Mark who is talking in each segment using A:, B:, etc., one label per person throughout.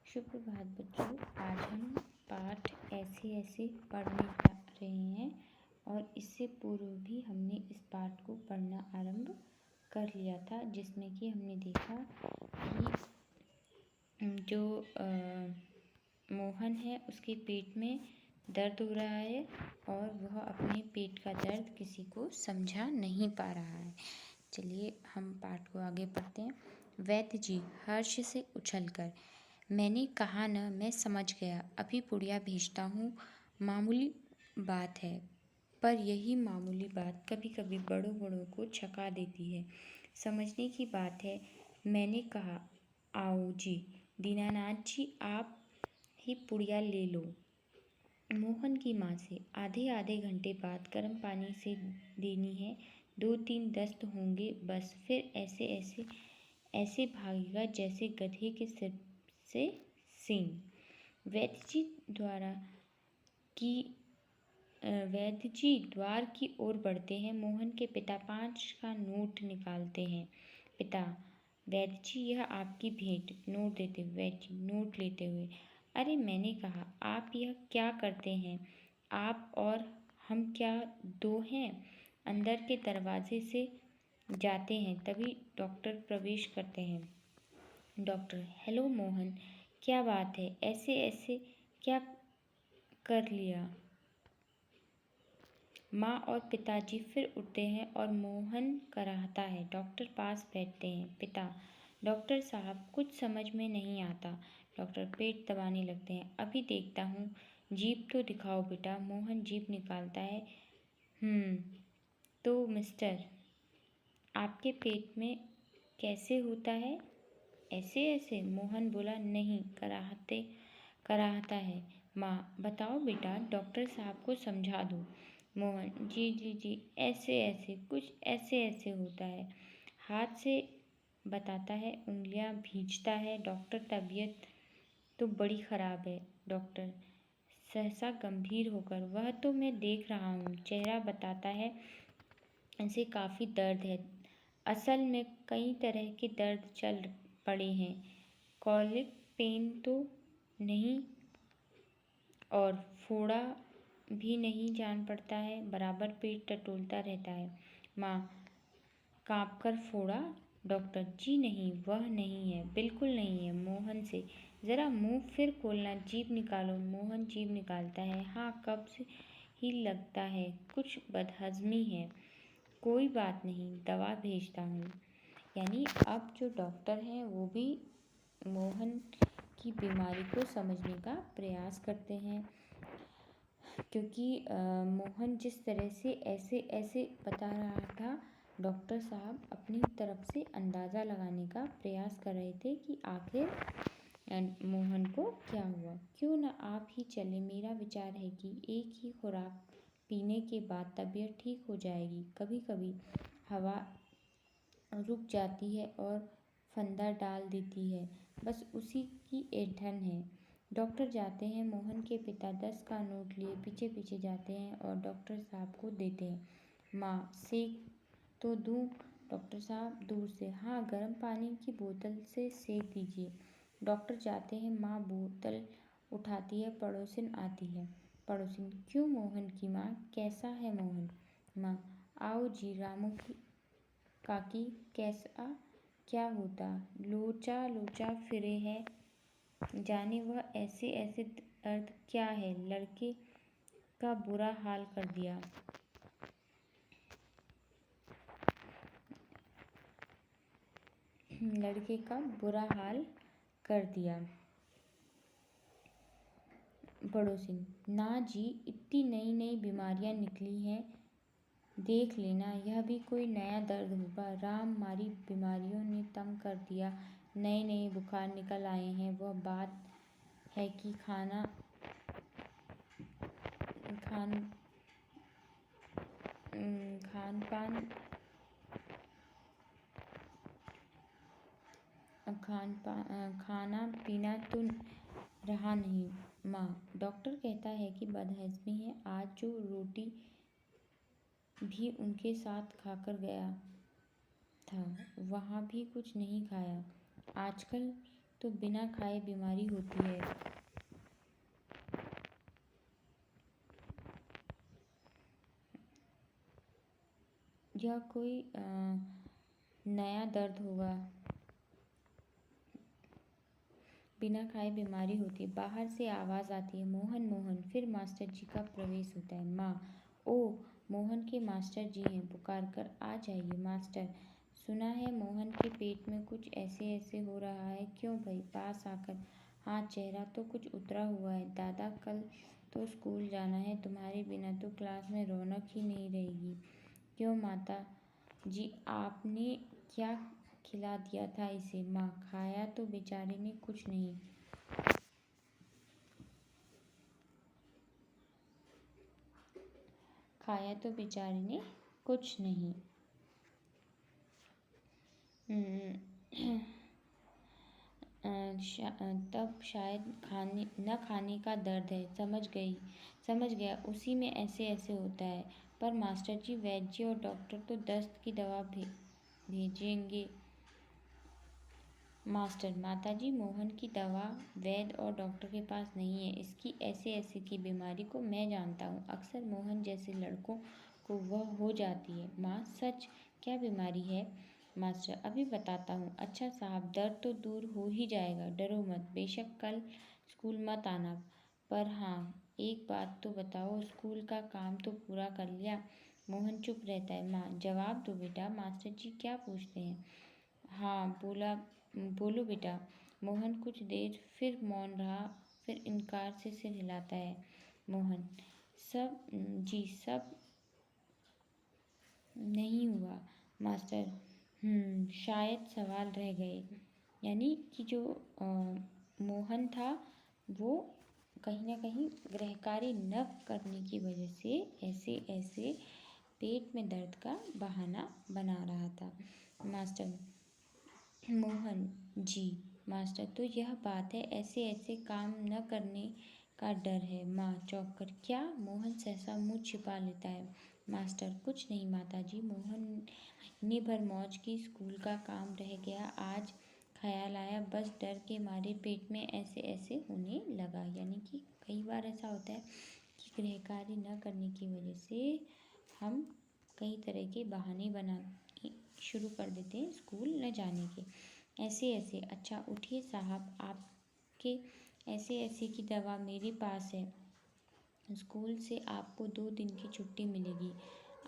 A: सुप्रभात बच्चों। आज हम पाठ ऐसे ऐसे पढ़ने जा रहे हैं और इससे पूर्व भी हमने इस पाठ को पढ़ना आरंभ कर लिया था, जिसमें कि हमने देखा कि जो मोहन है उसके पेट में दर्द हो रहा है और वह अपने पेट का दर्द किसी को समझा नहीं पा रहा है। चलिए हम पाठ को आगे पढ़ते हैं। वैद्य जी हर्ष से उछलकर, मैंने कहा न, मैं समझ गया, अभी पुड़िया भेजता हूँ। मामूली बात है, पर यही मामूली बात कभी कभी बड़ों बड़ों को छका देती है। समझने की बात है। मैंने कहा, आओ जी। दीनानाथ जी, आप ही पुड़िया ले लो मोहन की माँ से। आधे आधे घंटे बाद गर्म पानी से देनी है। 2-3 दस्त होंगे बस, फिर ऐसे ऐसे ऐसे भागेगा जैसे गधे के सिर से सींग। वैद्य जी द्वार की ओर बढ़ते हैं। मोहन के पिता 5 का नोट निकालते हैं। पिता, वैद्य जी यह आपकी भेंट। नोट देते हुए वैद्य जी नोट लेते हुए, अरे मैंने कहा, आप यह क्या करते हैं? आप और हम क्या दो हैं? अंदर के दरवाजे से जाते हैं, तभी डॉक्टर प्रवेश करते हैं। डॉक्टर, हेलो मोहन, क्या बात है? ऐसे ऐसे क्या कर लिया? माँ और पिताजी फिर उठते हैं और मोहन कराहता है। डॉक्टर पास बैठते हैं। पिता, डॉक्टर साहब कुछ समझ में नहीं आता। डॉक्टर पेट दबाने लगते हैं। अभी देखता हूँ, जीभ तो दिखाओ बेटा। मोहन जीभ निकालता है। तो मिस्टर, आपके पेट में कैसे होता है? ऐसे ऐसे? मोहन बोला, नहीं, कराहता है। माँ, बताओ बेटा, डॉक्टर साहब को समझा दो। मोहन, जी जी जी, ऐसे ऐसे, कुछ ऐसे ऐसे होता है। हाथ से बताता है, उंगलियां भींचता है। डॉक्टर, तबीयत तो बड़ी खराब है। डॉक्टर सहसा गंभीर होकर, वह तो मैं देख रहा हूँ। चेहरा बताता है, इसे काफ़ी दर्द है। असल में कई तरह के दर्द चल पड़े हैं। कॉलिक पेन तो नहीं और फोड़ा भी नहीं जान पड़ता है। बराबर पेट टटोलता रहता है। माँ काँपकर, फोड़ा? डॉक्टर, जी नहीं, वह नहीं है, बिल्कुल नहीं है। मोहन से, ज़रा मुंह फिर खोलना, जीभ निकालो। मोहन जीभ निकालता है। हाँ, कब्ज ही लगता है, कुछ बदहज़मी है। कोई बात नहीं, दवा भेजता हूँ। यानी अब जो डॉक्टर हैं वो भी मोहन की बीमारी को समझने का प्रयास करते हैं, क्योंकि मोहन जिस तरह से ऐसे ऐसे बता रहा था, डॉक्टर साहब अपनी तरफ से अंदाज़ा लगाने का प्रयास कर रहे थे कि आखिर मोहन को क्या हुआ। क्यों ना आप ही चले? मेरा विचार है कि एक ही खुराक पीने के बाद तबीयत ठीक हो जाएगी। कभी कभी हवा रुक जाती है और फंदा डाल देती है, बस उसी की ऐंठन है। डॉक्टर जाते हैं। मोहन के पिता 10 का नोट लिए पीछे पीछे जाते हैं और डॉक्टर साहब को देते हैं। माँ, सेक तो दूँ? डॉक्टर साहब दूर से, हाँ, गर्म पानी की बोतल से सेक दीजिए। डॉक्टर जाते हैं। माँ बोतल उठाती है। पड़ोसिन आती है। पड़ोसिन, क्यों मोहन की माँ, कैसा है मोहन? माँ, आओ जी, रामू की काकी, कैसा क्या होता? लोचा लोचा फिरे है, जाने वह ऐसे ऐसे दर्द क्या है? लड़के का बुरा हाल कर दिया। लड़के का बुरा हाल कर दिया। पड़ोसिन, ना जी, इतनी नई नई बीमारियां निकली हैं, देख लेना, यह भी कोई नया दर्द होगा। राम, मारी बीमारियों ने तंग कर दिया। नए नए बुखार निकल आए हैं। वह बात है कि खान पान खाना पीना तो रहा नहीं। माँ, डॉक्टर कहता है कि बदहज़मी है। आज जो रोटी भी उनके साथ खाकर गया था, वहाँ भी कुछ नहीं खाया। आजकल तो बिना खाए बीमारी होती है। यह कोई नया दर्द होगा। बिना खाए बीमारी होती है। बाहर से आवाज़ आती है, मोहन मोहन। फिर मास्टर जी का प्रवेश होता है। माँ, ओ मोहन के मास्टर जी हैं, पुकार कर आ जाइए। मास्टर, सुना है मोहन के पेट में कुछ ऐसे ऐसे हो रहा है, क्यों भाई? पास आकर, हाँ, चेहरा तो कुछ उतरा हुआ है। दादा, कल तो स्कूल जाना है, तुम्हारे बिना तो क्लास में रौनक ही नहीं रहेगी। क्यों माता जी, आपने क्या खिला दिया था इसे? माँ, खाया तो बेचारे ने कुछ नहीं। खाया तो बेचारे ने कुछ नहीं। तब शायद न खाने का दर्द है। समझ गया, उसी में ऐसे ऐसे होता है। पर मास्टर जी, वैद्य जी और डॉक्टर तो दस्त की दवा भेजेंगे। मास्टर, माताजी, मोहन की दवा वैद्य और डॉक्टर के पास नहीं है। इसकी ऐसे ऐसे की बीमारी को मैं जानता हूँ। अक्सर मोहन जैसे लड़कों को वह हो जाती है। माँ, सच? क्या बीमारी है? मास्टर, अभी बताता हूँ। अच्छा साहब, दर्द तो दूर हो ही जाएगा, डरो मत। बेशक कल स्कूल मत आना, पर हाँ, एक बात तो बताओ, स्कूल का काम तो पूरा कर लिया? मोहन चुप रहता है। माँ, जवाब दो बेटा, मास्टर जी क्या पूछते हैं? हाँ, बोलो बेटा। मोहन कुछ देर फिर मौन रहा, फिर इनकार से सिर हिलाता है। मोहन, सब नहीं हुआ। मास्टर, शायद सवाल रह गए। यानी कि जो मोहन था, वो कहीं ना कहीं गृह कार्य न करने की वजह से ऐसे ऐसे पेट में दर्द का बहाना बना रहा था। मास्टर, मोहन जी। मास्टर, तो यह बात है, ऐसे ऐसे काम न करने का डर है। माँ चौंक कर, क्या? मोहन सहसा मुँह छिपा लेता है। मास्टर, कुछ नहीं माताजी, मोहन महीने भर मौज की, स्कूल का काम रह गया, आज ख्याल आया, बस डर के मारे पेट में ऐसे ऐसे होने लगा। यानी कि कई बार ऐसा होता है कि गृह कार्य न करने की वजह से हम कई तरह के बहाने बना शुरू कर देते हैं स्कूल न जाने के। ऐसे ऐसे, अच्छा उठिए साहब, आपके ऐसे ऐसे की दवा मेरे पास है। स्कूल से आपको 2 दिन की छुट्टी मिलेगी।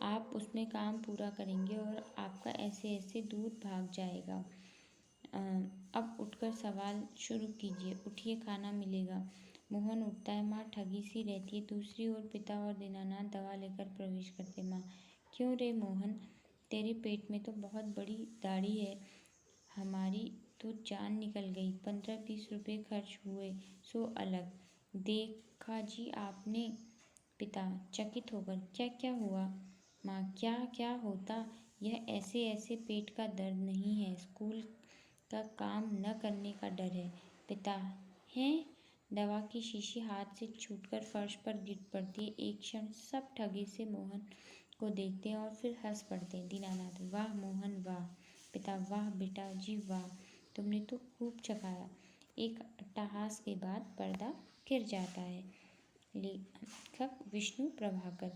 A: आप उसमें काम पूरा करेंगे और आपका ऐसे ऐसे दूर भाग जाएगा। अब उठकर सवाल शुरू कीजिए। उठिए, खाना मिलेगा। मोहन उठता है। माँ ठगी सी रहती है। दूसरी ओर पिता और दीनानाथ दवा लेकर प्रवेश करते। माँ, क्यों रे मोहन, तेरे पेट में तो बहुत बड़ी दाढ़ी है, हमारी तो जान निकल गई। 15-20 रुपये खर्च हुए सो अलग। देखा जी आपने? पिता चकित होकर, क्या क्या हुआ? माँ, क्या क्या होता? यह ऐसे ऐसे पेट का दर्द नहीं है, स्कूल का काम न करने का डर है। पिता, हैं? दवा की शीशी हाथ से छूटकर फर्श पर गिर पड़ती है। एक क्षण सब ठगी से मोहन को देखते हैं और फिर हंस पड़ते हैं। दीनानाथ, वाह मोहन वाह। पिता, वाह बेटा जी वाह, तुमने तो खूब चखाया। एक अट्टहास के बाद पर्दा गिर जाता है। लेखक विष्णु प्रभाकर।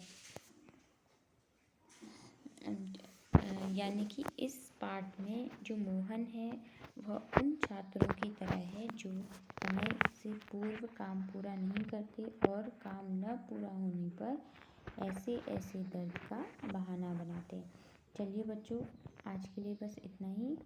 A: यानी कि इस पाठ में जो मोहन है वह उन छात्रों की तरह है जो समय से पूर्व काम पूरा नहीं करते और काम न पूरा होने पर ऐसे ऐसे दर्द का बहाना बनाते हैं। चलिए बच्चों, आज के लिए बस इतना ही।